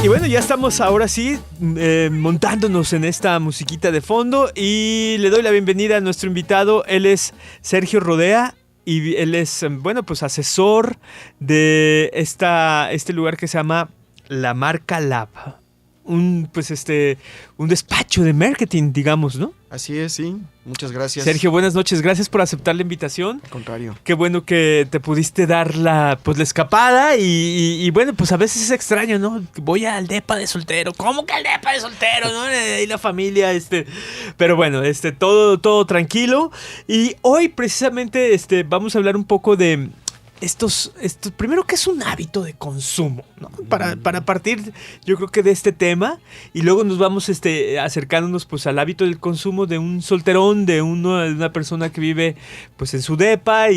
Y bueno, ya estamos ahora sí montándonos en esta musiquita de fondo y le doy la bienvenida a nuestro invitado. Él es Sergio Rodea y él es, bueno, pues asesor de este lugar que se llama La Marca Lab. Un despacho de marketing, digamos, ¿no? Así es, sí. Muchas gracias. Sergio, buenas noches. Gracias por aceptar la invitación. Al contrario. Qué bueno que te pudiste dar la escapada y bueno, pues a veces es extraño, ¿no? Voy al depa de soltero. ¿Cómo que al depa de soltero, no? Y la familia, Pero bueno, todo tranquilo. Y hoy precisamente vamos a hablar un poco de estos, primero, ¿qué es un hábito de consumo? ¿No? Para partir, yo creo que de este tema, y luego nos vamos acercándonos pues al hábito del consumo de un solterón, de una persona que vive pues en su depa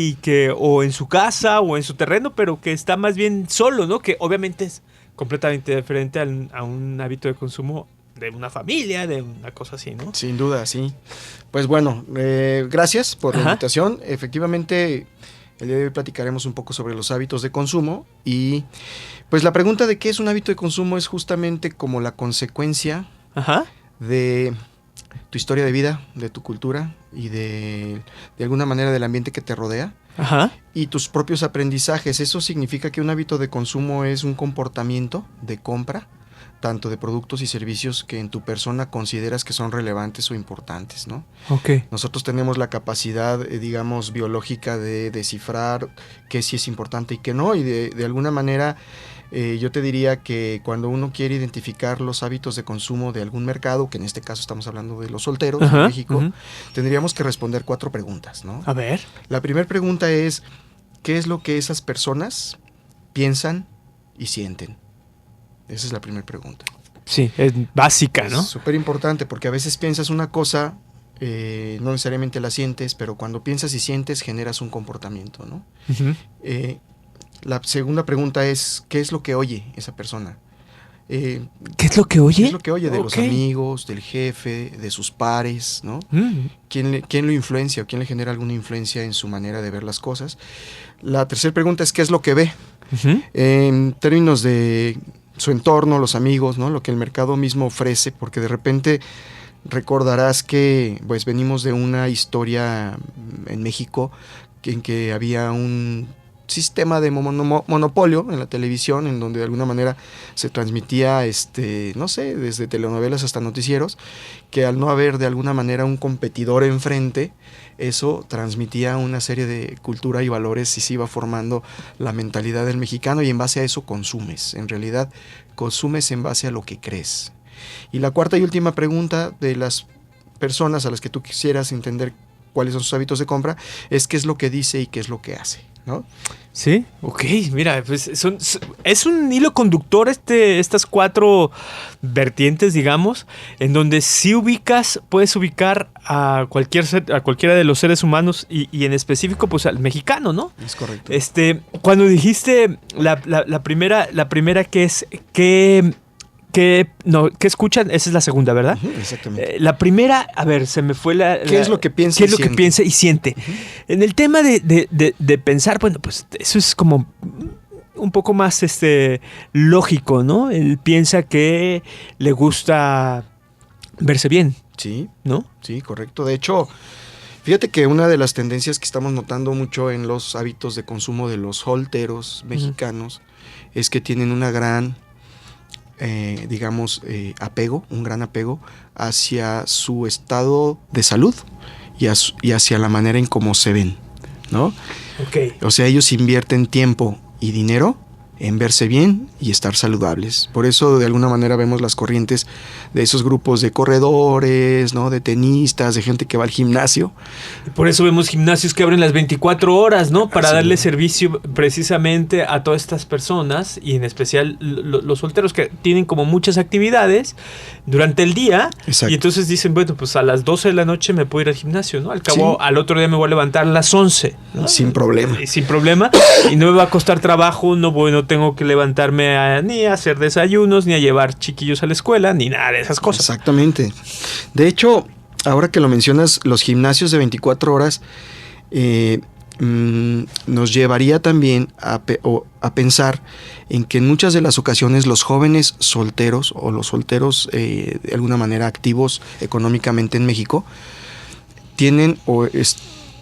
o en su casa o en su terreno, pero que está más bien solo, ¿no? Que obviamente es completamente diferente a un hábito de consumo de una familia, de una cosa así, ¿no? Sin duda, sí. Pues bueno, gracias por la invitación. Efectivamente, el día de hoy platicaremos un poco sobre los hábitos de consumo y pues la pregunta de qué es un hábito de consumo es justamente como la consecuencia de tu historia de vida, de tu cultura y de alguna manera del ambiente que te rodea y tus propios aprendizajes. Eso significa que un hábito de consumo es un comportamiento de compra, tanto de productos y servicios que en tu persona consideras que son relevantes o importantes, ¿no? Okay. Nosotros tenemos la capacidad, digamos, biológica de descifrar qué sí es importante y qué no, y de alguna manera yo te diría que cuando uno quiere identificar los hábitos de consumo de algún mercado, que en este caso estamos hablando de los solteros en México, tendríamos que responder 4 preguntas, ¿no? A ver. La primera pregunta es, ¿qué es lo que esas personas piensan y sienten? Esa es la primera pregunta. Sí, es básica, ¿no? Es súper importante porque a veces piensas una cosa, no necesariamente la sientes, pero cuando piensas y sientes generas un comportamiento, ¿no? La segunda pregunta es, ¿qué es lo que oye esa persona? ¿Qué es lo que oye? ¿Qué es lo que oye de los amigos, del jefe, de sus pares, ¿no? ¿Quién lo influencia o quién le genera alguna influencia en su manera de ver las cosas? La tercera pregunta es, ¿qué es lo que ve? En términos de su entorno, los amigos, ¿no? Lo que el mercado mismo ofrece, porque de repente recordarás que pues venimos de una historia en México en que había un sistema de monopolio en la televisión, en donde de alguna manera se transmitía, no sé, desde telenovelas hasta noticieros, que al no haber de alguna manera un competidor enfrente, eso transmitía una serie de cultura y valores y se iba formando la mentalidad del mexicano y en base a eso consumes. En realidad, consumes en base a lo que crees. Y la cuarta y última pregunta de las personas a las que tú quisieras entender cuáles son sus hábitos de compra es qué es lo que dice y qué es lo que hace, ¿no? Sí, ok, mira, pues es un hilo conductor estas 4 vertientes, digamos, en donde sí puedes ubicar a cualquiera de los seres humanos y en específico pues al mexicano, ¿no? Es correcto. Cuando dijiste la primera que es ¿qué escuchan? Esa es la segunda, ¿verdad? Exactamente. La primera, a ver, se me fue ¿Qué es lo que piensa ¿Qué es lo que piensa y siente? En el tema de pensar, bueno, pues eso es como un poco más lógico, ¿no? Él piensa que le gusta verse bien. Sí, ¿no? Sí, correcto. De hecho, fíjate que una de las tendencias que estamos notando mucho en los hábitos de consumo de los solteros mexicanos es que tienen una gran un gran apego hacia su estado de salud y hacia la manera en cómo se ven, ¿no? Okay. O sea, ellos invierten tiempo y dinero en verse bien y estar saludables. Por eso de alguna manera vemos las corrientes de esos grupos de corredores, ¿no? De tenistas, de gente que va al gimnasio. Por eso vemos gimnasios que abren las 24 horas, ¿no? Para darle servicio precisamente a todas estas personas y en especial los solteros que tienen como muchas actividades durante el día. Exacto. Y entonces dicen, bueno, pues a las 12 de la noche me puedo ir al gimnasio, ¿no? Al cabo, al otro día me voy a levantar a las 11, ¿no? Sin problema. Sin problema. Y no me va a costar trabajo, no tengo que levantarme ni a hacer desayunos, ni a llevar chiquillos a la escuela, ni nada de esas cosas. Exactamente. De hecho, ahora que lo mencionas, los gimnasios de 24 horas nos llevaría también a pensar en que en muchas de las ocasiones los jóvenes solteros o los solteros de alguna manera activos económicamente en México tienen o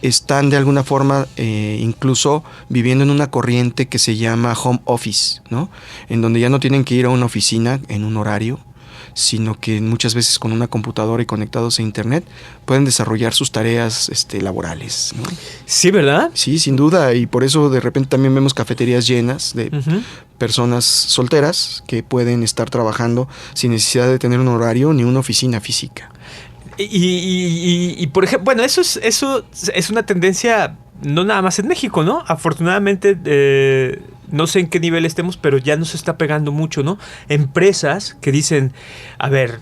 están de alguna forma incluso viviendo en una corriente que se llama home office, ¿no? En donde ya no tienen que ir a una oficina en un horario, sino que muchas veces con una computadora y conectados a internet pueden desarrollar sus tareas laborales, ¿no? Sí, ¿verdad? Sí, sin duda, y por eso de repente también vemos cafeterías llenas de personas solteras que pueden estar trabajando sin necesidad de tener un horario ni una oficina física. Y por ejemplo, bueno, eso es una tendencia no nada más en México, ¿no? Afortunadamente, no sé en qué nivel estemos, pero ya nos está pegando mucho, ¿no? Empresas que dicen, a ver,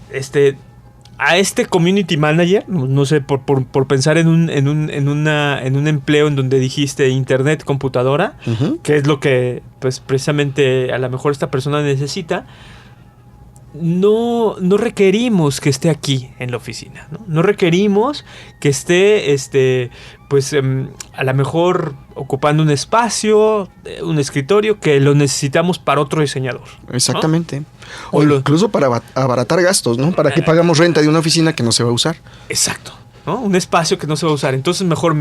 a este community manager, no sé, por pensar en un empleo en donde dijiste internet, computadora, que es lo que pues precisamente a lo mejor esta persona necesita. No requerimos que esté aquí en la oficina, ¿no? No requerimos que esté, pues, a lo mejor ocupando un espacio, un escritorio que lo necesitamos para otro diseñador, ¿no? Exactamente. O incluso para abaratar gastos, ¿no? ¿Para qué pagamos renta de una oficina que no se va a usar? Exacto, ¿no? Un espacio que no se va a usar. Entonces, mejor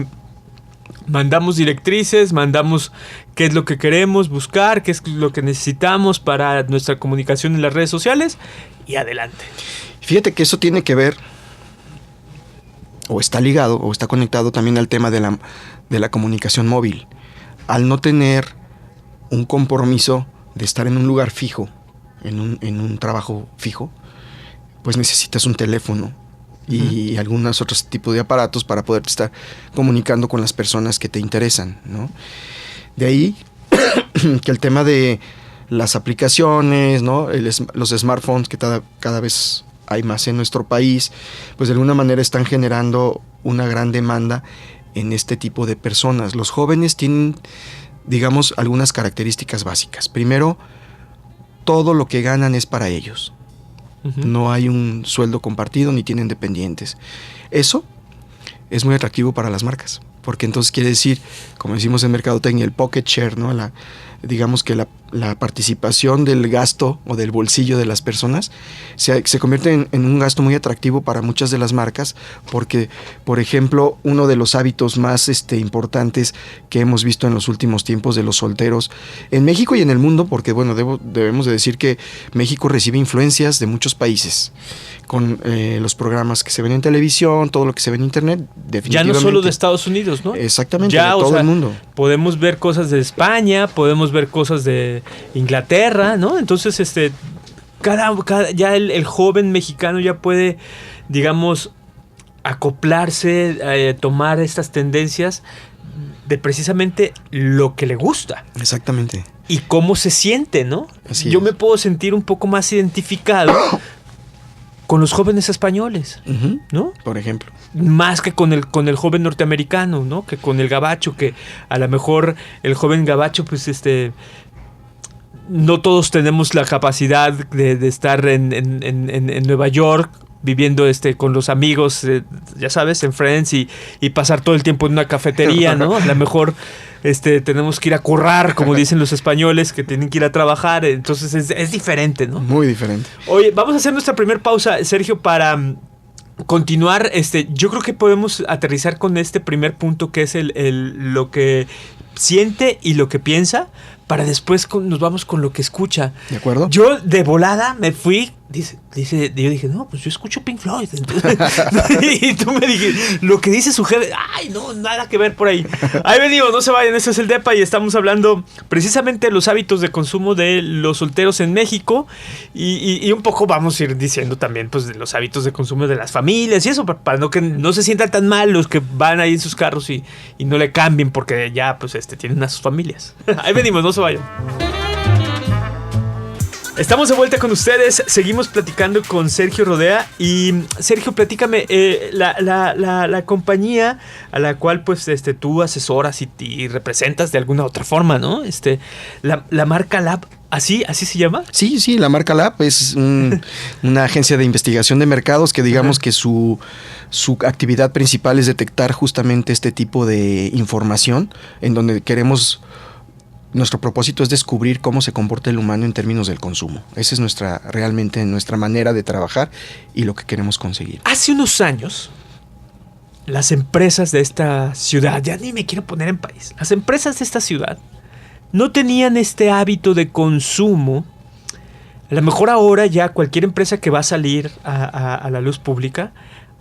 mandamos directrices, mandamos qué es lo que queremos buscar, qué es lo que necesitamos para nuestra comunicación en las redes sociales y adelante. Fíjate que eso tiene que ver, o está ligado, o está conectado también al tema de la comunicación móvil. Al no tener un compromiso de estar en un lugar fijo, en un trabajo fijo, pues necesitas un teléfono y algunos otros tipos de aparatos para poder estar comunicando con las personas que te interesan, ¿no? De ahí que el tema de las aplicaciones, ¿no? Los smartphones que cada vez hay más en nuestro país, pues de alguna manera están generando una gran demanda en este tipo de personas. Los jóvenes tienen, digamos, algunas características básicas. Primero, todo lo que ganan es para ellos. No hay un sueldo compartido ni tienen dependientes. Eso es muy atractivo para las marcas, porque entonces quiere decir, como decimos en mercadotecnia, el pocket share, ¿no? Digamos que la participación del gasto o del bolsillo de las personas se convierte en un gasto muy atractivo para muchas de las marcas, porque, por ejemplo, uno de los hábitos más importantes que hemos visto en los últimos tiempos de los solteros en México y en el mundo, porque bueno, debemos de decir que México recibe influencias de muchos países con los programas que se ven en televisión, todo lo que se ve en internet, definitivamente. Ya no solo de Estados Unidos, ¿no? Exactamente, ya, de todo el mundo. Podemos ver cosas de España, podemos ver cosas de Inglaterra, ¿no? Entonces, ya el joven mexicano ya puede, digamos, acoplarse, tomar estas tendencias de precisamente lo que le gusta. Exactamente. Y cómo se siente, ¿no? Así Yo es. me puedo sentir un poco más identificado con los jóvenes españoles, ¿no? Por ejemplo. Más que con el joven norteamericano, ¿no? Que con el gabacho, que a lo mejor el joven gabacho, pues no todos tenemos la capacidad de estar en Nueva York viviendo con los amigos, ya sabes, en Friends y pasar todo el tiempo en una cafetería, ¿no? A lo mejor tenemos que ir a currar, como dicen los españoles, que tienen que ir a trabajar, entonces es diferente, ¿no? Muy diferente. Oye, vamos a hacer nuestra primera pausa, Sergio, para continuar. Yo creo que podemos aterrizar con este primer punto, que es lo que siente y lo que piensa, para después nos vamos con lo que escucha. ¿De acuerdo? Yo de volada me fui, yo dije, no, pues yo escucho Pink Floyd. Entonces, y tú me dijiste, lo que dice su jefe, ay, no, nada que ver por ahí. Ahí venimos, no se vayan, esto es el Depa y estamos hablando precisamente de los hábitos de consumo de los solteros en México y un poco vamos a ir diciendo también pues de los hábitos de consumo de las familias y eso, para que no se sientan tan mal los que van ahí en sus carros y no le cambien porque ya pues tienen a sus familias. Ahí venimos, no se vayan. Estamos de vuelta con ustedes, seguimos platicando con Sergio Rodea y Sergio, platícame, la compañía a la cual pues tú asesoras y representas de alguna otra forma, ¿no? La marca Lab, ¿Así se llama? Sí, la marca Lab es una agencia de investigación de mercados que digamos que su actividad principal es detectar justamente este tipo de información en donde nuestro propósito es descubrir cómo se comporta el humano en términos del consumo. Esa es realmente nuestra manera de trabajar y lo que queremos conseguir. Hace unos años, las empresas de esta ciudad, ya ni me quiero poner en país, las empresas de esta ciudad no tenían este hábito de consumo. A lo mejor ahora ya cualquier empresa que va a salir a la luz pública,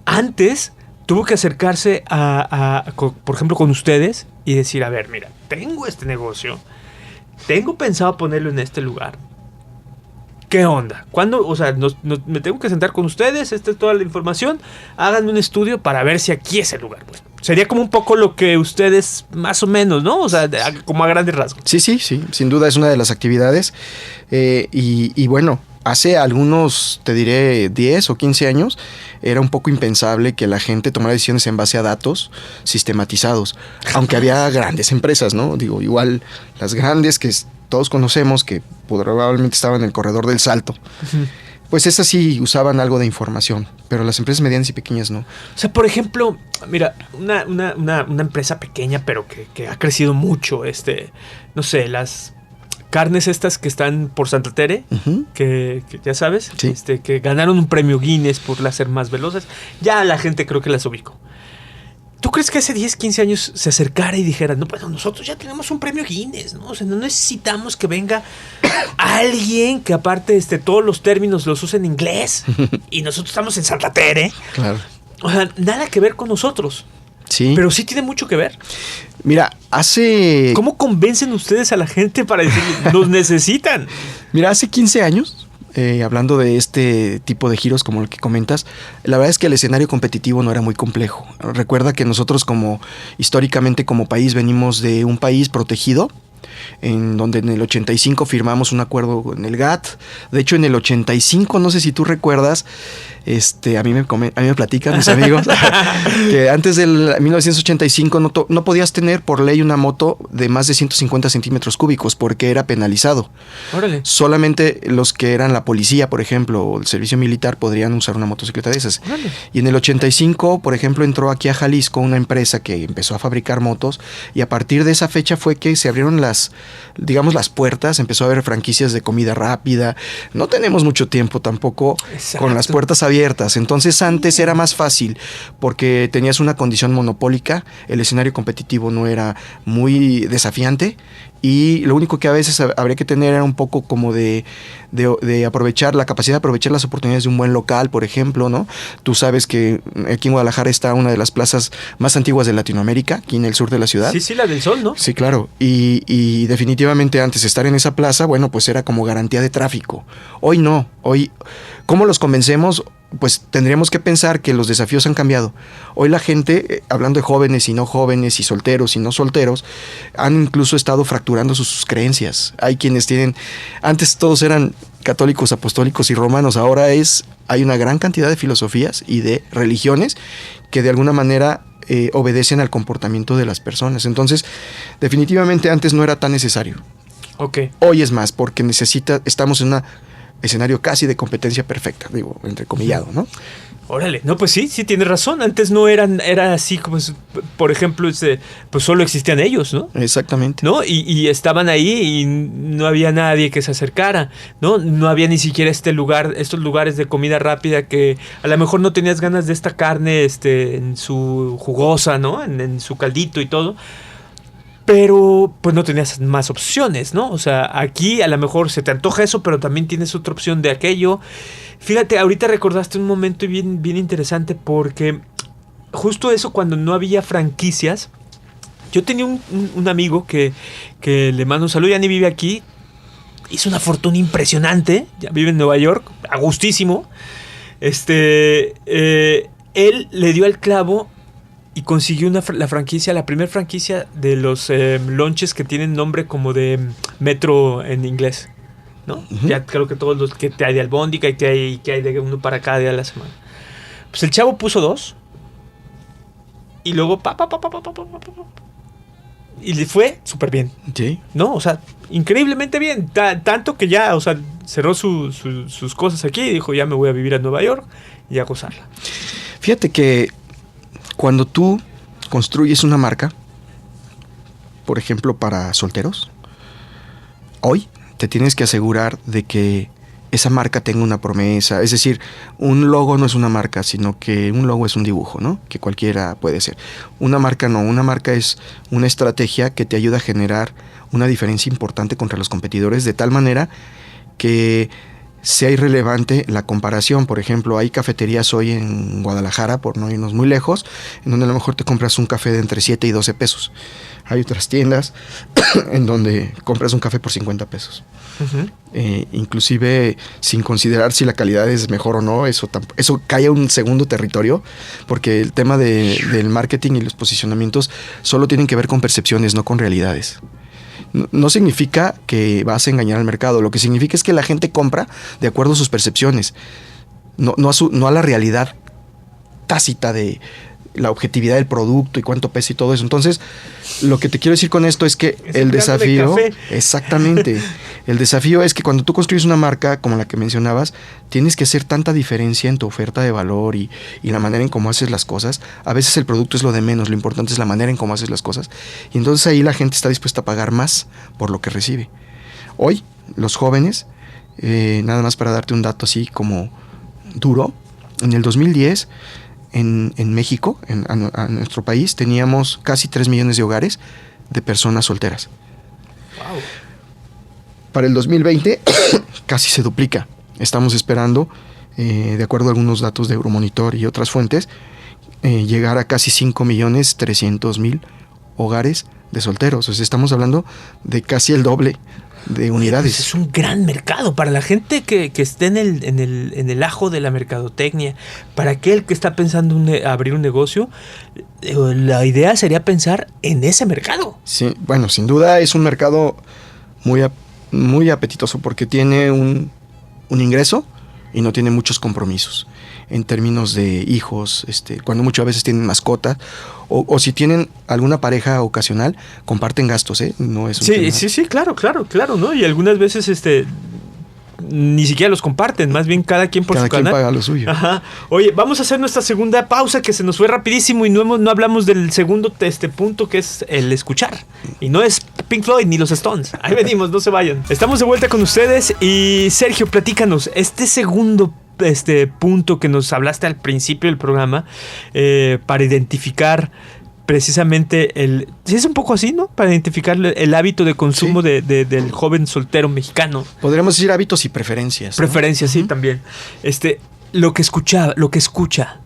antes tuvo que acercarse por ejemplo, con ustedes y decir, a ver, mira, tengo este negocio, tengo pensado ponerlo en este lugar. ¿Qué onda? ¿Cuándo? O sea, me tengo que sentar con ustedes, esta es toda la información, háganme un estudio para ver si aquí es el lugar. Pues, sería como un poco lo que ustedes, más o menos, ¿no? O sea, como a grandes rasgos. Sí, sin duda es una de las actividades. Y bueno, hace algunos, te diré, 10 o 15 años, era un poco impensable que la gente tomara decisiones en base a datos sistematizados. Aunque había grandes empresas, ¿no? Digo, igual las grandes que todos conocemos, que probablemente estaban en el corredor del Salto, pues esas sí usaban algo de información, pero las empresas medianas y pequeñas no. O sea, por ejemplo, mira, una empresa pequeña, pero que ha crecido mucho, no sé, las carnes estas que están por Santa Tere, que ya sabes, sí. Que ganaron un premio Guinness por las ser más veloces, ya la gente creo que las ubicó. ¿Tú crees que hace 10, 15 años se acercara y dijera, no, pues nosotros ya tenemos un premio Guinness, ¿no? O sea, no necesitamos que venga alguien que aparte todos los términos los use en inglés y nosotros estamos en Santa Tere? Claro. O sea, nada que ver con nosotros. Sí. Pero sí tiene mucho que ver. Mira, ¿Cómo convencen ustedes a la gente para decirle, nos necesitan? Mira, hace 15 años, hablando de este tipo de giros como el que comentas, la verdad es que el escenario competitivo no era muy complejo. Recuerda que nosotros históricamente como país venimos de un país protegido, en donde en el 85 firmamos un acuerdo en el GATT. De hecho, en el 85, no sé si tú recuerdas, a mí me platican mis amigos que antes del 1985 no podías tener por ley una moto de más de 150 centímetros cúbicos porque era penalizado. Órale. Solamente los que eran la policía, por ejemplo, o el servicio militar podrían usar una motocicleta de esas. Órale. Y en el 85, por ejemplo, entró aquí a Jalisco una empresa que empezó a fabricar motos y a partir de esa fecha fue que se abrieron las puertas, empezó a haber franquicias de comida rápida. No tenemos mucho tiempo tampoco. Exacto. Con las puertas abiertas. Entonces antes era más fácil porque tenías una condición monopólica, el escenario competitivo no era muy desafiante y lo único que a veces habría que tener era un poco como de aprovechar la capacidad de aprovechar las oportunidades de un buen local, por ejemplo, ¿no? Tú sabes que aquí en Guadalajara está una de las plazas más antiguas de Latinoamérica, aquí en el sur de la ciudad. Sí, la del Sol, ¿no? Sí, claro. Y definitivamente antes estar en esa plaza, bueno, pues era como garantía de tráfico. Hoy no. Hoy, ¿cómo los convencemos? Pues tendríamos que pensar que los desafíos han cambiado. Hoy la gente, hablando de jóvenes y no jóvenes, y solteros y no solteros, han incluso estado fracturando sus creencias. Hay quienes antes todos eran católicos, apostólicos y romanos, ahora hay una gran cantidad de filosofías y de religiones que de alguna manera obedecen al comportamiento de las personas. Entonces, definitivamente antes no era tan necesario. Okay. Hoy es más, porque estamos en un escenario casi de competencia perfecta, digo, entrecomillado, ¿no? Órale, no, pues sí, tienes razón. Antes no era así como, por ejemplo, pues solo existían ellos, ¿no? Exactamente. ¿No? Y estaban ahí y no había nadie que se acercara, ¿no? No había ni siquiera estos lugares de comida rápida que a lo mejor no tenías ganas de esta carne, en su jugosa, ¿no? En su caldito y todo. Pero pues no tenías más opciones, ¿no? O sea, aquí a lo mejor se te antoja eso, pero también tienes otra opción de aquello. Fíjate, ahorita recordaste un momento bien, bien interesante porque justo eso cuando no había franquicias. Yo tenía un amigo que le mando un saludo, ya ni vive aquí. Hizo una fortuna impresionante, ya vive en Nueva York, a gustísimo. Él le dio al clavo y consiguió la primera franquicia de los lunches que tienen nombre como de metro en inglés, ¿no? Uh-huh. Ya creo que todos los que te hay de albóndiga y que hay de uno para cada día de la semana. Pues el chavo puso 2 y luego Y le fue súper bien. Sí. ¿No? O sea, increíblemente bien. Tanto que ya, o sea, cerró sus cosas aquí y dijo, ya me voy a vivir a Nueva York y a gozarla. Fíjate que cuando tú construyes una marca, por ejemplo, para solteros, hoy te tienes que asegurar de que esa marca tenga una promesa. Es decir, un logo no es una marca, sino que un logo es un dibujo, ¿no? Que cualquiera puede ser. Una marca no, una marca es una estrategia que te ayuda a generar una diferencia importante contra los competidores, de tal manera que sea irrelevante la comparación. Por ejemplo, hay cafeterías hoy en Guadalajara, por no irnos muy lejos, en donde a lo mejor te compras un café de entre 7 y 12 pesos. Hay otras tiendas en donde compras un café por 50 pesos. Uh-huh. Inclusive sin considerar si la calidad es mejor o no, eso cae a un segundo territorio, porque el tema del marketing y los posicionamientos solo tienen que ver con percepciones, no con realidades. No significa que vas a engañar al mercado, lo que significa es que la gente compra de acuerdo a sus percepciones, no a la realidad tácita de la objetividad del producto y cuánto pesa y todo eso. Entonces, lo que te quiero decir con esto es que el desafío, exactamente, el desafío es que cuando tú construyes una marca como la que mencionabas, tienes que hacer tanta diferencia en tu oferta de valor y la manera en cómo haces las cosas. A veces el producto es lo de menos, lo importante es la manera en cómo haces las cosas. Y entonces ahí la gente está dispuesta a pagar más por lo que recibe. Hoy, los jóvenes, nada más para darte un dato así como duro, en el 2010... En México, a nuestro país, teníamos casi 3 millones de hogares de personas solteras. Wow. Para el 2020 casi se duplica. Estamos esperando, de acuerdo a algunos datos de Euromonitor y otras fuentes, llegar a casi 5.300.000 hogares de solteros. O sea, estamos hablando de casi el doble de unidades. Pues es un gran mercado para la gente que esté en el ajo de la mercadotecnia. Para aquel que está pensando abrir un negocio, la idea sería pensar en ese mercado. Sí, bueno, sin duda es un mercado muy apetitoso porque tiene un ingreso y no tiene muchos compromisos en términos de hijos, cuando muchas veces tienen mascotas o si tienen alguna pareja ocasional, comparten gastos, no es un tema. Sí, claro, ¿no? Y algunas veces ni siquiera los comparten, más bien cada quien por su canal. Cada quien paga lo suyo. Ajá. Oye, vamos a hacer nuestra segunda pausa, que se nos fue rapidísimo y no hablamos del segundo punto, que es el escuchar. Y no es Pink Floyd ni los Stones. Ahí venimos, no se vayan. Estamos de vuelta con ustedes y Sergio, platícanos, este segundo punto que nos hablaste al principio del programa, para identificar precisamente sí es un poco así, ¿no? Para identificar el hábito de consumo, sí, del joven soltero mexicano. Podríamos decir hábitos y preferencias, ¿no? Preferencias, sí, también. Lo que escucha,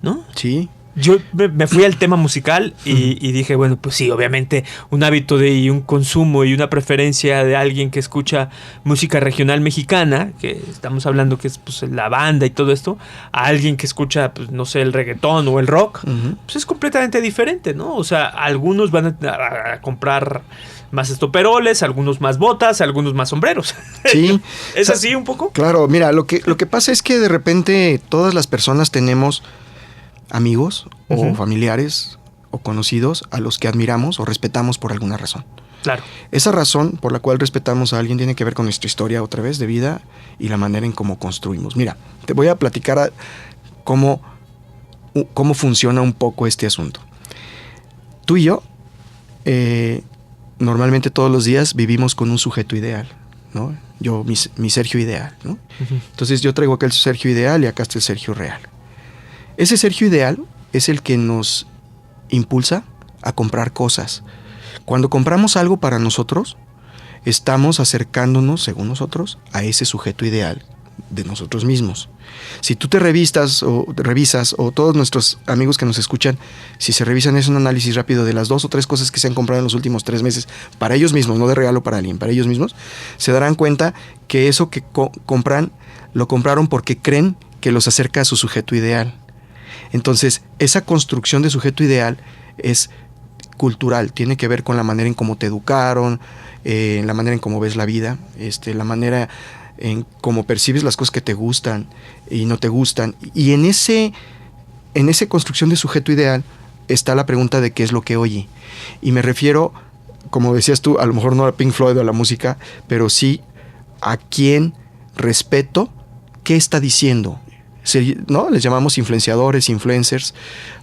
¿no? Sí. Yo me fui al tema musical y dije, bueno, pues sí, obviamente un hábito y un consumo y una preferencia de alguien que escucha música regional mexicana, que estamos hablando que es pues la banda y todo esto, a alguien que escucha, pues no sé, el reggaetón o el rock, pues es completamente diferente, ¿no? O sea, algunos van a comprar más estoperoles, algunos más botas, algunos más sombreros. Sí. ¿Es así un poco? Claro, mira, lo que pasa es que de repente todas las personas tenemos amigos o familiares o conocidos a los que admiramos o respetamos por alguna razón. Claro. Esa razón por la cual respetamos a alguien tiene que ver con nuestra historia otra vez de vida y la manera en cómo construimos. Mira, te voy a platicar cómo funciona un poco este asunto. Tú y yo, normalmente todos los días vivimos con un sujeto ideal, ¿no? Yo, mi Sergio ideal, ¿no? Entonces yo traigo acá el Sergio ideal y acá está el Sergio real. Ese Sergio ideal es el que nos impulsa a comprar cosas. Cuando compramos algo para nosotros, estamos acercándonos, según nosotros, a ese sujeto ideal de nosotros mismos. Si tú te revisas o todos nuestros amigos que nos escuchan, si se revisan, es un análisis rápido de las 2 o 3 cosas que se han comprado en los últimos 3 meses para ellos mismos, no de regalo para alguien, para ellos mismos, se darán cuenta que eso que compran, lo compraron porque creen que los acerca a su sujeto ideal. Entonces, esa construcción de sujeto ideal es cultural, tiene que ver con la manera en cómo te educaron, la manera en cómo ves la vida, la manera en cómo percibes las cosas que te gustan y no te gustan. Y en esa construcción de sujeto ideal está la pregunta de qué es lo que oye. Y me refiero como decías tú, a lo mejor no a Pink Floyd o a la música, pero sí a quién respeto, qué está diciendo. ¿No? Les llamamos influenciadores, influencers,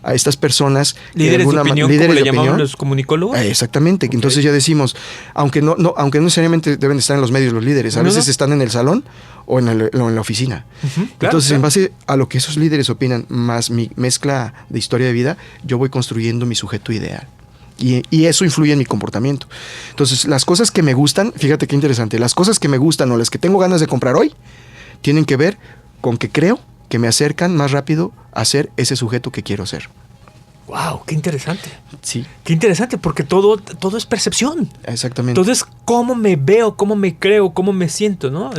a estas personas líderes de opinión, como le llamaban los comunicólogos. Exactamente. Okay. Entonces ya decimos, aunque no necesariamente deben estar en los medios los líderes, a veces están en el salón o en la oficina. Entonces, en base a lo que esos líderes opinan, más mi mezcla de historia de vida, yo voy construyendo mi sujeto ideal. Y eso influye en mi comportamiento. Entonces, las cosas que me gustan, fíjate qué interesante, las cosas que me gustan o las que tengo ganas de comprar hoy, tienen que ver con que creo que me acercan más rápido a ser ese sujeto que quiero ser. ¡Wow! ¡Qué interesante! Sí. ¡Qué interesante! Porque todo es percepción. Exactamente. Todo es cómo me veo, cómo me creo, cómo me siento, ¿no?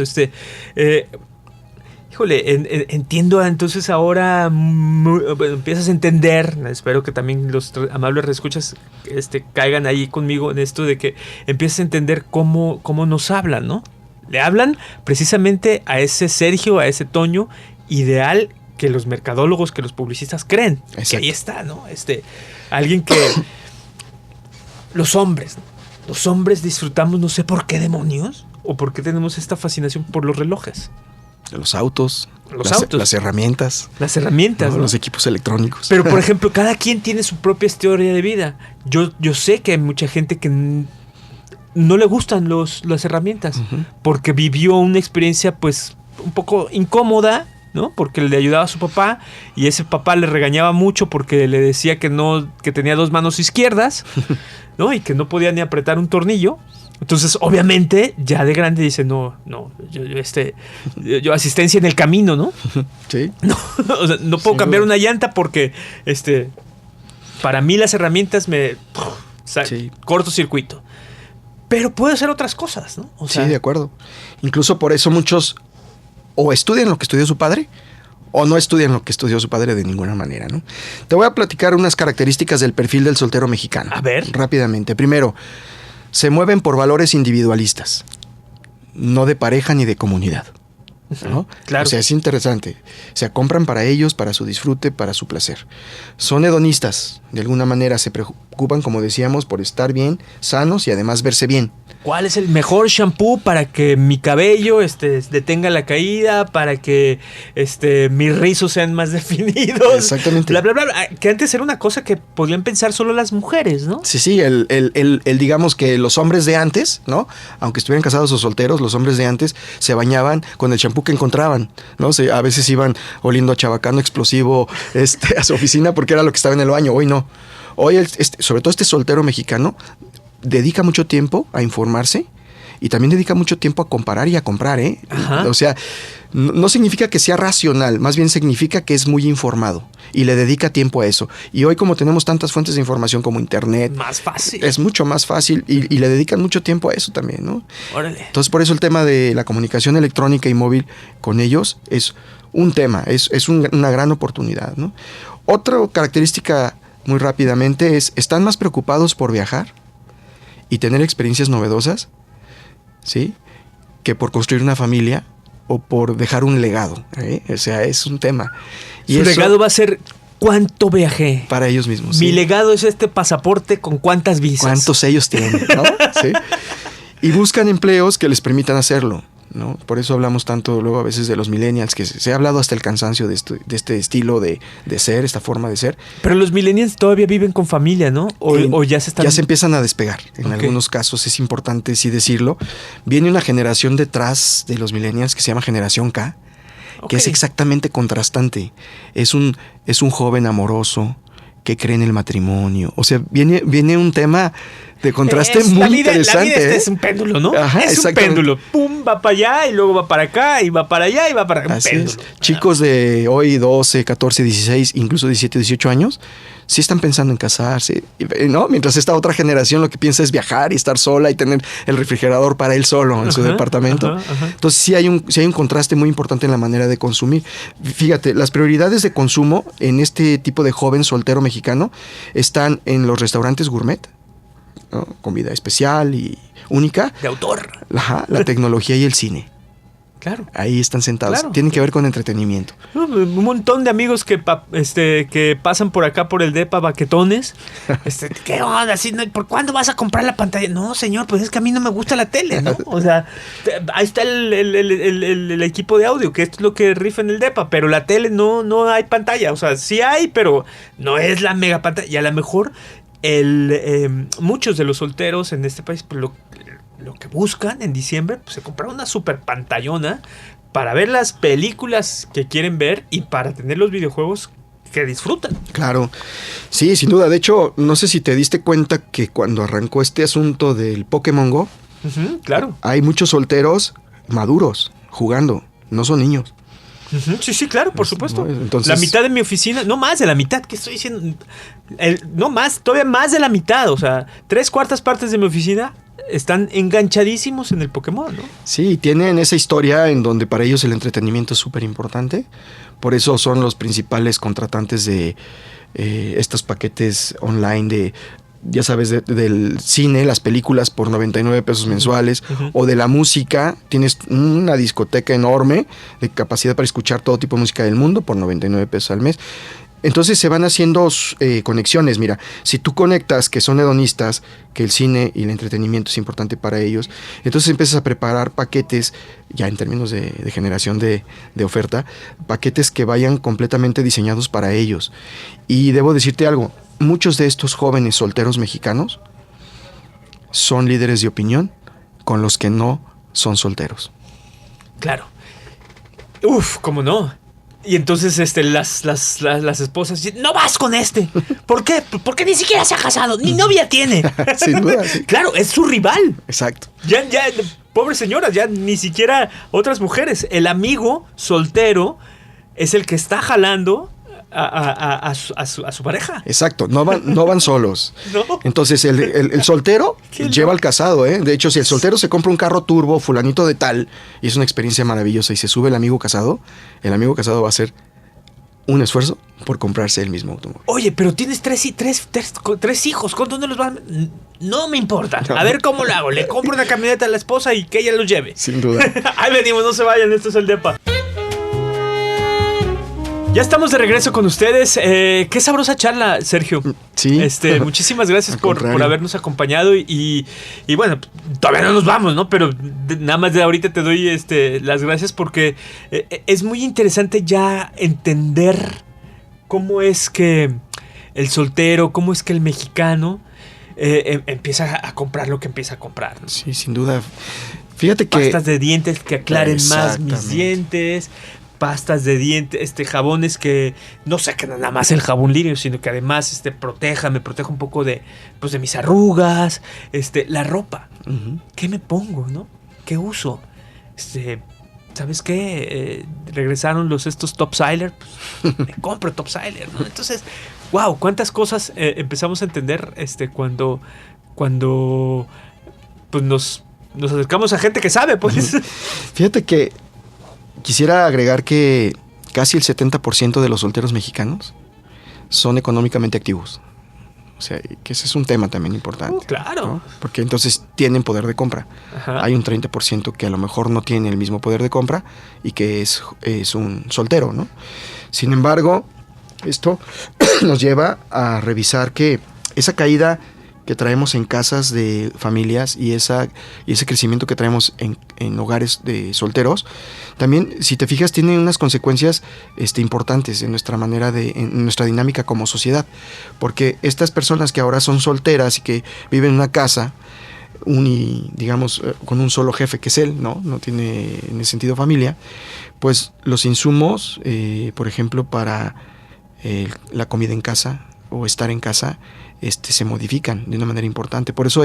Híjole, entiendo entonces ahora, empiezas a entender, espero que también los amables reescuchas caigan ahí conmigo en esto de que empiezas a entender cómo nos hablan, ¿no? Le hablan precisamente a ese Sergio, a ese Toño ideal que los mercadólogos, que los publicistas creen. Exacto. Que ahí está, ¿no? Alguien que los hombres disfrutamos, no sé por qué demonios, o por qué tenemos esta fascinación por los relojes. Los autos. Las herramientas. Las herramientas, ¿no? Los equipos electrónicos. Pero, por ejemplo, cada quien tiene su propia historia de vida. Yo sé que hay mucha gente que no le gustan las herramientas, porque vivió una experiencia, pues, un poco incómoda, ¿no? Porque le ayudaba a su papá y ese papá le regañaba mucho porque le decía que tenía 2 manos izquierdas, ¿no? Y que no podía ni apretar un tornillo. Entonces, obviamente, ya de grande dice, no, yo asistencia en el camino, ¿no? Sí. No, o sea, no puedo cambiar una llanta porque, para mí las herramientas cortocircuito. Pero puedo hacer otras cosas, ¿no? O sea, sí, de acuerdo. Incluso por eso muchos o estudian lo que estudió su padre o no estudian lo que estudió su padre de ninguna manera, ¿no? Te voy a platicar unas características del perfil del soltero mexicano. A ver. Rápidamente. Primero, se mueven por valores individualistas, no de pareja ni de comunidad, ¿no? Claro. O sea, es interesante. O sea, compran para ellos, para su disfrute, para su placer. Son hedonistas. De alguna manera se preocupan, como decíamos, por estar bien, sanos y además verse bien. ¿Cuál es el mejor shampoo para que mi cabello detenga la caída, para que mis rizos sean más definidos? Exactamente. Bla, bla, bla, bla. Que antes era una cosa que podían pensar solo las mujeres, ¿no? Sí, digamos que los hombres de antes, ¿no? Aunque estuvieran casados o solteros, los hombres de antes se bañaban con el shampoo que encontraban, ¿no? A veces iban oliendo a chabacano explosivo a su oficina porque era lo que estaba en el baño. Hoy no. Hoy, sobre todo este soltero mexicano, dedica mucho tiempo a informarse y también dedica mucho tiempo a comparar y a comprar, ¿eh? Ajá. O sea, no significa que sea racional, más bien significa que es muy informado y le dedica tiempo a eso. Y hoy, como tenemos tantas fuentes de información como internet, más fácil. Es mucho más fácil y le dedican mucho tiempo a eso también, ¿no? Órale. Entonces, por eso el tema de la comunicación electrónica y móvil con ellos es un tema, es una gran oportunidad, ¿no? Otra característica, muy rápidamente, están más preocupados por viajar y tener experiencias novedosas, ¿sí? Que por construir una familia o por dejar un legado, ¿eh? O sea, es un tema. Y su legado va a ser cuánto viajé. Para ellos mismos. Mi ¿sí? legado es este pasaporte con cuántas visas. ¿Cuántos sellos tienen? ¿No? ¿Sí? Y buscan empleos que les permitan hacerlo, ¿no? Por eso hablamos tanto luego a veces de los millennials, que se ha hablado hasta el cansancio de este estilo de ser, esta forma de ser. Pero los millennials todavía viven con familia, ¿no? O ya se están... Ya se empiezan a despegar. En algunos casos es importante sí decirlo. Viene una generación detrás de los millennials que se llama generación K, que es exactamente contrastante. Es un joven amoroso que cree en el matrimonio. O sea, viene un tema de contraste muy interesante. La vida es un péndulo, ¿no? Ajá, es un péndulo. Pum, va para allá y luego va para acá y va para allá y va para acá. Así es. Chicos de hoy 12, 14, 16, incluso 17, 18 años, sí están pensando en casarse, ¿no? Mientras esta otra generación lo que piensa es viajar y estar sola y tener el refrigerador para él solo en su departamento. Entonces sí hay un contraste muy importante en la manera de consumir. Fíjate, las prioridades de consumo en este tipo de joven soltero mexicano están en los restaurantes gourmet, ¿no? Comida especial y única. De autor. La tecnología y el cine. Claro. Ahí están sentados. Claro. Tienen que ver con entretenimiento. Un montón de amigos que pasan por acá por el depa baquetones. ¿Qué onda? ¿Por cuándo vas a comprar la pantalla? No, señor, pues es que a mí no me gusta la tele, ¿no? O sea, ahí está el equipo de audio, que esto es lo que rifa en el depa, pero la tele no hay pantalla. O sea, sí hay, pero no es la mega pantalla. Y a lo mejor muchos de los solteros en este país, pues lo que buscan en diciembre, pues se compraron una super pantallona para ver las películas que quieren ver y para tener los videojuegos que disfrutan. Claro, sí, sin duda. De hecho, no sé si te diste cuenta que cuando arrancó este asunto del Pokémon Go, claro, hay muchos solteros maduros jugando, no son niños. Sí, claro, por supuesto. Entonces, la mitad de mi oficina, no más de la mitad, ¿qué estoy diciendo? No más, todavía más de la mitad, o sea, 3/4 partes de mi oficina están enganchadísimos en el Pokémon, ¿no? Sí, tienen esa historia en donde para ellos el entretenimiento es súper importante. Por eso son los principales contratantes de estos paquetes online de, ya sabes, del cine, las películas por 99 pesos mensuales, o de la música. Tienes una discoteca enorme de capacidad para escuchar todo tipo de música del mundo por 99 pesos al mes. Entonces se van haciendo conexiones. Mira, si tú conectas que son hedonistas, que el cine y el entretenimiento es importante para ellos, entonces empiezas a preparar paquetes, ya en términos de generación de oferta, paquetes que vayan completamente diseñados para ellos. Y debo decirte algo, muchos de estos jóvenes solteros mexicanos son líderes de opinión con los que no son solteros. Claro. Uf, ¿cómo no? Y entonces las esposas dicen, no vas con este. ¿Por qué? Porque ni siquiera se ha casado, ni novia tiene. Sin duda, sí. Claro, es su rival. Exacto. Ya, pobres señoras, ya ni siquiera otras mujeres. El amigo soltero es el que está jalando a su pareja. Exacto, no van solos. No. Entonces el soltero lleva al casado, ¿eh? De hecho, si el soltero se compra un carro turbo, fulanito de tal, y es una experiencia maravillosa, y se sube el amigo casado va a hacer un esfuerzo por comprarse el mismo automóvil. Oye, pero tienes tres hijos, ¿con dónde los van? No me importa. A ver cómo lo hago. Le compro una camioneta a la esposa y que ella los lleve. Sin duda. Ahí venimos, no se vayan, esto es el depa. Ya estamos de regreso con ustedes. Qué sabrosa charla, Sergio. Sí. Muchísimas gracias por habernos acompañado y bueno, todavía no nos vamos, ¿no? Pero nada más de ahorita te doy las gracias porque es muy interesante ya entender cómo es que el soltero, cómo es que el mexicano empieza a comprar lo que empieza a comprar, ¿no? Sí, sin duda. Fíjate que pastas de dientes que aclaren más mis dientes, pastas de dientes, jabones que no saquen nada más el jabón lirio, sino que además me proteja un poco de mis arrugas, la ropa. ¿Qué me pongo, no? ¿Qué uso? ¿Sabes qué? Regresaron estos Topsider, pues me compro Topsider, ¿no? Entonces, wow, cuántas cosas empezamos a entender cuando pues nos acercamos a gente que sabe, pues. Fíjate que quisiera agregar que casi el 70% de los solteros mexicanos son económicamente activos. O sea, que ese es un tema también importante. Claro. ¿No? Porque entonces tienen poder de compra. Ajá. Hay un 30% que a lo mejor no tiene el mismo poder de compra y que es un soltero, ¿no? Sin embargo, esto nos lleva a revisar que esa caída que traemos en casas de familias y ese crecimiento que traemos en hogares de solteros, también, si te fijas, tiene unas consecuencias importantes en nuestra en nuestra dinámica como sociedad, porque estas personas que ahora son solteras y que viven en una casa, digamos, con un solo jefe que es él, no tiene en ese sentido familia, pues los insumos, por ejemplo, para la comida en casa o estar en casa, se modifican de una manera importante. Por eso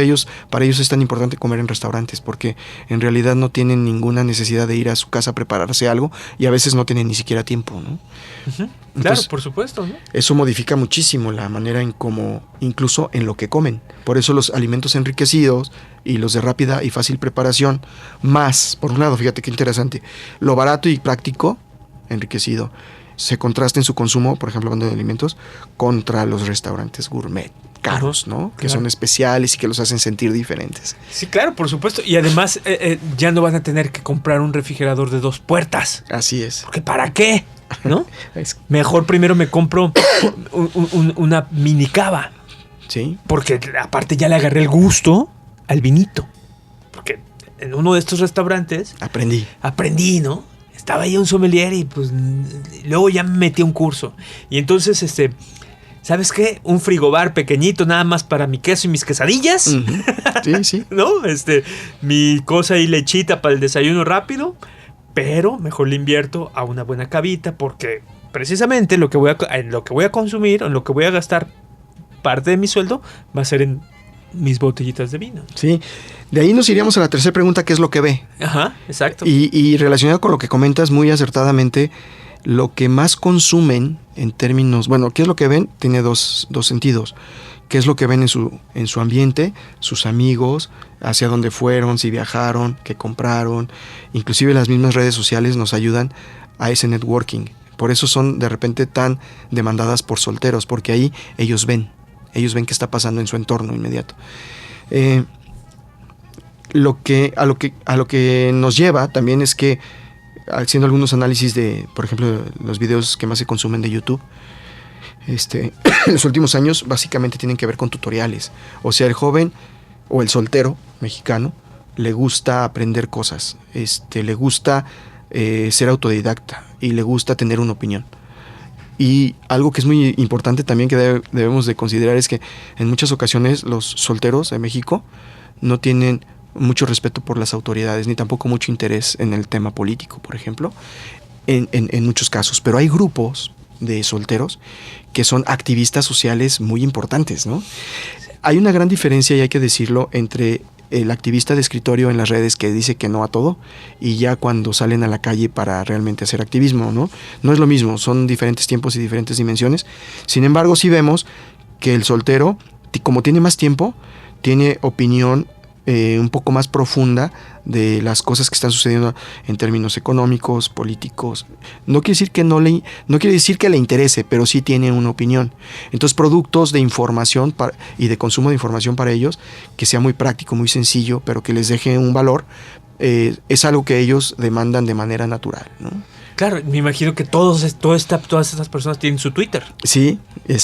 para ellos es tan importante comer en restaurantes, porque en realidad no tienen ninguna necesidad de ir a su casa a prepararse algo y a veces no tienen ni siquiera tiempo, ¿no? Uh-huh. Entonces, claro, por supuesto, ¿no? Eso modifica muchísimo la manera en cómo, incluso en lo que comen. Por eso los alimentos enriquecidos y los de rápida y fácil preparación, más, por un lado, fíjate qué interesante, lo barato y práctico, enriquecido, se contrasta en su consumo, por ejemplo, hablando de alimentos, contra los restaurantes gourmet caros, ¿no? Que son especiales y que los hacen sentir diferentes. Sí, claro, por supuesto. Y además ya no van a tener que comprar un refrigerador de 2 puertas. Así es. Porque ¿para qué? ¿No? Mejor primero me compro una mini cava. Sí. Porque aparte ya le agarré el gusto al vinito. Porque en uno de estos restaurantes aprendí, ¿no? Estaba ahí un sommelier y pues luego ya me metí a un curso. Y entonces, ¿sabes qué? Un frigobar pequeñito nada más para mi queso y mis quesadillas. Uh-huh. Sí, sí. ¿No? Mi cosa y lechita para el desayuno rápido. Pero mejor le invierto a una buena cavita porque precisamente en lo que voy a consumir, en lo que voy a gastar parte de mi sueldo, va a ser en mis botellitas de vino. Sí. De ahí nos iríamos a la tercera pregunta, ¿qué es lo que ve? Ajá, exacto. Y relacionado con lo que comentas muy acertadamente, lo que más consumen en términos... Bueno, ¿qué es lo que ven? Tiene dos sentidos. ¿Qué es lo que ven en su ambiente? Sus amigos, hacia dónde fueron, si viajaron, qué compraron. Inclusive las mismas redes sociales nos ayudan a ese networking. Por eso son de repente tan demandadas por solteros, porque ahí ellos ven qué está pasando en su entorno inmediato. A lo que nos lleva también es que, haciendo algunos análisis de, por ejemplo, los videos que más se consumen de YouTube, en los últimos años básicamente tienen que ver con tutoriales. O sea, el joven o el soltero mexicano le gusta aprender cosas, le gusta ser autodidacta y le gusta tener una opinión. Y algo que es muy importante también que debemos de considerar es que en muchas ocasiones los solteros de México no tienen mucho respeto por las autoridades, ni tampoco mucho interés en el tema político, por ejemplo, en muchos casos. Pero hay grupos de solteros que son activistas sociales muy importantes, ¿no? Hay una gran diferencia, y hay que decirlo, entre el activista de escritorio en las redes que dice que no a todo y ya cuando salen a la calle para realmente hacer activismo, ¿no? No es lo mismo, son diferentes tiempos y diferentes dimensiones. Sin embargo, sí vemos que el soltero, como tiene más tiempo, tiene opinión un poco más profunda de las cosas que están sucediendo en términos económicos, políticos. No quiere decir que le interese, pero sí tiene una opinión. Entonces, productos de información y de consumo de información para ellos, que sea muy práctico, muy sencillo, pero que les deje un valor, es algo que ellos demandan de manera natural, ¿no? Claro, me imagino que todas estas personas tienen su Twitter. Sí,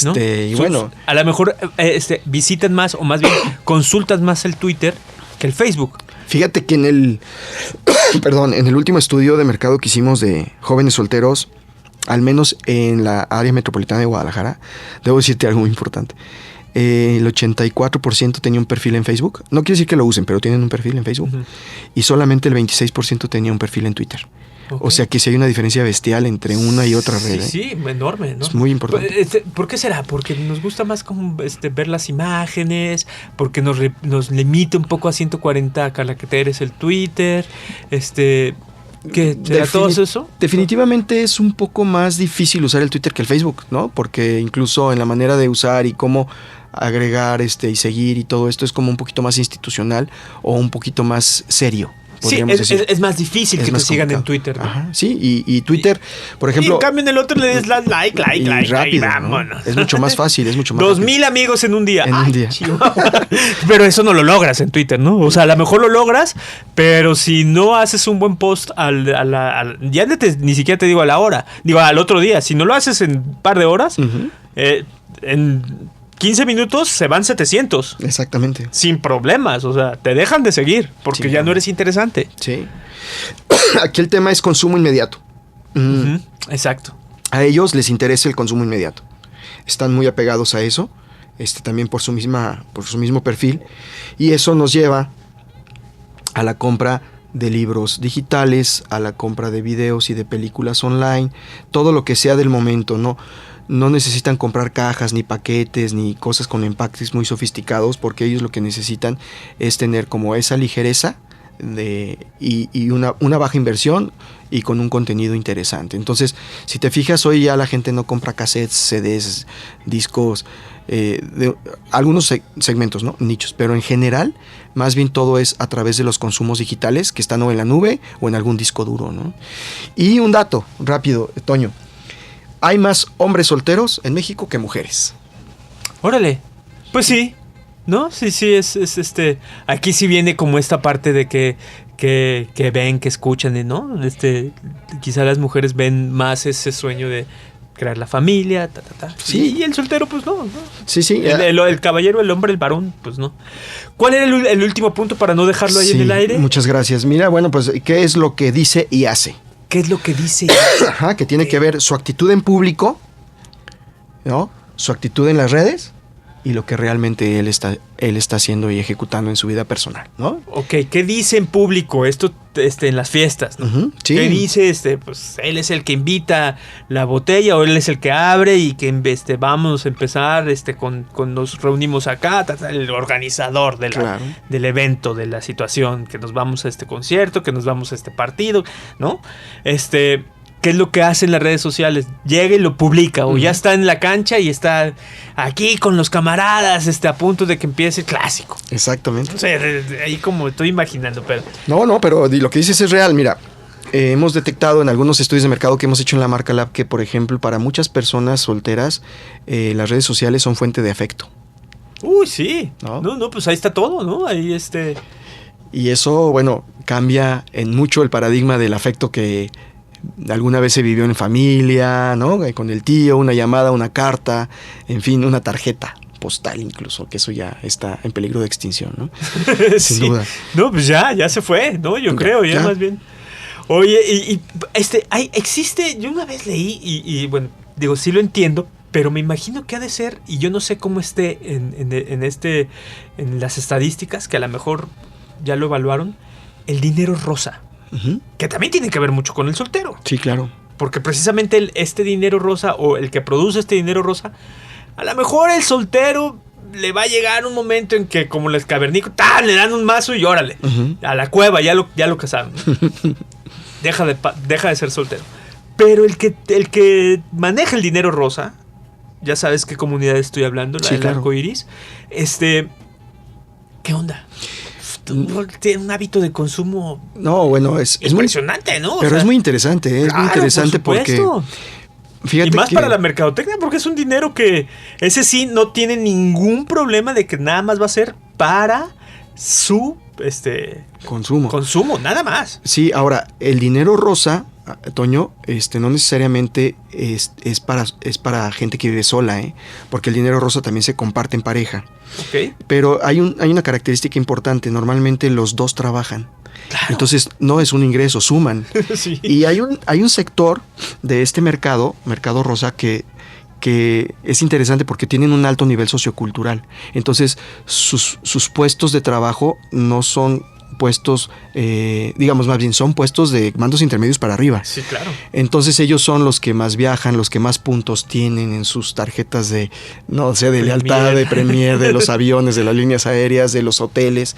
¿no? Y bueno. A lo mejor visitan más, o más bien consultan más el Twitter que el Facebook. Fíjate que en el último estudio de mercado que hicimos de jóvenes solteros, al menos en la área metropolitana de Guadalajara, debo decirte algo muy importante. El 84% tenía un perfil en Facebook. No quiere decir que lo usen, pero tienen un perfil en Facebook. Uh-huh. Y solamente el 26% tenía un perfil en Twitter. Okay. O sea que sí hay una diferencia bestial entre una y otra red. Sí, enorme, ¿no? Es muy importante. ¿Por qué será? Porque nos gusta más como ver las imágenes, porque nos limita un poco a 140 caracteres el Twitter, ¿qué será todo eso? Definitivamente es un poco más difícil usar el Twitter que el Facebook, ¿no? Porque incluso en la manera de usar y cómo agregar y seguir y todo esto es como un poquito más institucional o un poquito más serio. Sí, es más difícil que te sigan en Twitter, ¿no? Ajá, sí, y Twitter, por ejemplo... Y en cambio en el otro le des like, rápido, y vámonos. ¿No? Es mucho más fácil, 2000 amigos en un día. En un día. Pero eso no lo logras en Twitter, ¿no? O sea, a lo mejor lo logras, pero si no haces un buen post ya ni siquiera te digo a la hora, digo al otro día, si no lo haces en un par de horas, uh-huh. En 15 minutos se van 700. Exactamente. Sin problemas, o sea, te dejan de seguir porque ya no eres interesante. Sí. Aquí el tema es consumo inmediato. Uh-huh. Exacto. A ellos les interesa el consumo inmediato. Están muy apegados a eso, también por su mismo perfil, y eso nos lleva a la compra de libros digitales, a la compra de videos y de películas online, todo lo que sea del momento, ¿no? No necesitan comprar cajas, ni paquetes, ni cosas con empaques muy sofisticados, porque ellos lo que necesitan es tener como esa ligereza y una baja inversión y con un contenido interesante. Entonces, si te fijas, hoy ya la gente no compra cassettes, CDs, discos, de algunos segmentos, ¿no? Nichos, pero en general, más bien todo es a través de los consumos digitales que están o en la nube o en algún disco duro, ¿no? Y un dato rápido, Toño. hay más hombres solteros en México que mujeres. Órale. Pues sí. ¿No? Sí, es aquí sí viene como esta parte de que ven, que escuchan, ¿no? Quizá las mujeres ven más ese sueño de crear la familia, Sí. Y el soltero, pues no. Sí. El caballero, el hombre, el varón, pues no. ¿Cuál era el último punto para no dejarlo ahí en el aire? Muchas gracias. Mira, bueno, pues, ¿qué es lo que dice y hace? ¿Qué es lo que dice? Ajá, que tiene que ver su actitud en público, ¿no? Su actitud en las redes y lo que realmente él está haciendo y ejecutando en su vida personal, ¿no? Ok, ¿qué dice en público esto en las fiestas, ¿no? Uh-huh, sí. ¿Qué dice? Pues él es el que invita la botella o él es el que abre y que vamos a empezar, nos reunimos acá, el organizador del evento, de la situación, que nos vamos a este concierto, que nos vamos a este partido, ¿no? ¿Qué es lo que hace en las redes sociales? Llega y lo publica, o ya está en la cancha y está aquí con los camaradas, a punto de que empiece el clásico. Exactamente. O sea, ahí como estoy imaginando, pero... No, pero lo que dices es real. Mira, hemos detectado en algunos estudios de mercado que hemos hecho en la marca Lab que, por ejemplo, para muchas personas solteras, las redes sociales son fuente de afecto. Uy, sí. No, pues ahí está todo, ¿no? Ahí Y eso, bueno, cambia en mucho el paradigma del afecto que alguna vez se vivió en familia, ¿no? Con el tío, una llamada, una carta, en fin, una tarjeta postal incluso, que eso ya está en peligro de extinción, ¿no? Sin duda. No, pues ya se fue, ¿no? Yo creo, ya más bien. Oye, existe, yo una vez leí y bueno, digo, sí lo entiendo, pero me imagino que ha de ser, y yo no sé cómo esté en las estadísticas, que a lo mejor ya lo evaluaron, el dinero rosa. Uh-huh. Que también tiene que ver mucho con el soltero. Sí, claro. Porque precisamente este dinero rosa o el que produce este dinero rosa, a lo mejor el soltero le va a llegar un momento en que, como los cavernícolas, le dan un mazo y órale, uh-huh, a la cueva, ya lo casaron. deja de ser soltero. Pero el que maneja el dinero rosa, ya sabes qué comunidad estoy hablando, la del arco iris, ¿qué onda? Tiene un hábito de consumo. No, bueno, es impresionante, ¿no? Pero es muy interesante, es muy interesante porque. Fíjate y más para la mercadotecnia, porque es un dinero que ese sí no tiene ningún problema de que nada más va a ser para su consumo, nada más. Sí, ahora, el dinero rosa, Toño, no necesariamente es para gente que vive sola, porque el dinero rosa también se comparte en pareja. Okay. Pero hay una característica importante, normalmente los dos trabajan. Claro. Entonces no es un ingreso, suman. Sí. Y hay un sector de este mercado rosa que es interesante porque tienen un alto nivel sociocultural. Entonces sus puestos de trabajo no son puestos, digamos más bien son puestos de mandos intermedios para arriba. Sí, claro. Entonces ellos son los que más viajan, los que más puntos tienen en sus tarjetas de, no sé, de lealtad, de premier, de los aviones, de las líneas aéreas, de los hoteles.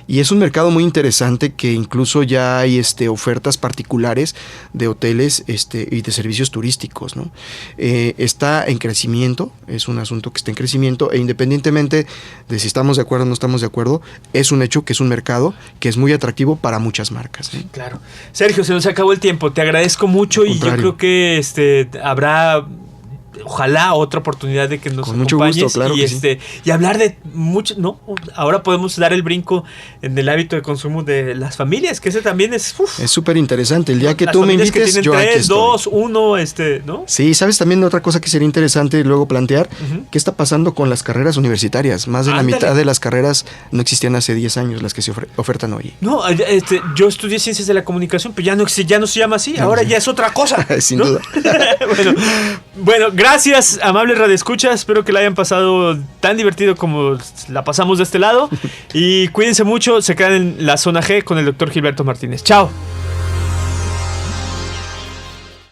Y es un mercado muy interesante que incluso ya hay ofertas particulares de hoteles y de servicios turísticos, ¿no? Está en crecimiento, es un asunto que está en crecimiento e independientemente de si estamos de acuerdo o no estamos de acuerdo, es un hecho que es un mercado que es muy atractivo para muchas marcas, ¿eh? Claro. Sergio, se nos acabó el tiempo, te agradezco mucho y yo creo que habrá... Ojalá otra oportunidad de que nos con acompañes mucho gusto, claro y, que sí. Y hablar de mucho, ¿no? Ahora podemos dar el brinco en el hábito de consumo de las familias, que ese también es súper interesante. El día que las tú me invites, que tienen yo 3, aquí estoy. 2, 1, ¿no? Sí, ¿sabes también otra cosa que sería interesante luego plantear? Uh-huh. ¿Qué está pasando con las carreras universitarias? Más de la mitad de las carreras no existían hace 10 años, las que se ofertan hoy. No, yo estudié Ciencias de la Comunicación, pero ya no se llama así, ahora ya es otra cosa. Sin ¿no? duda. Bueno, gracias, amables radioescuchas, espero que la hayan pasado tan divertido como la pasamos de este lado y cuídense mucho, se quedan en la zona G con el doctor Gilberto Martínez. Chao.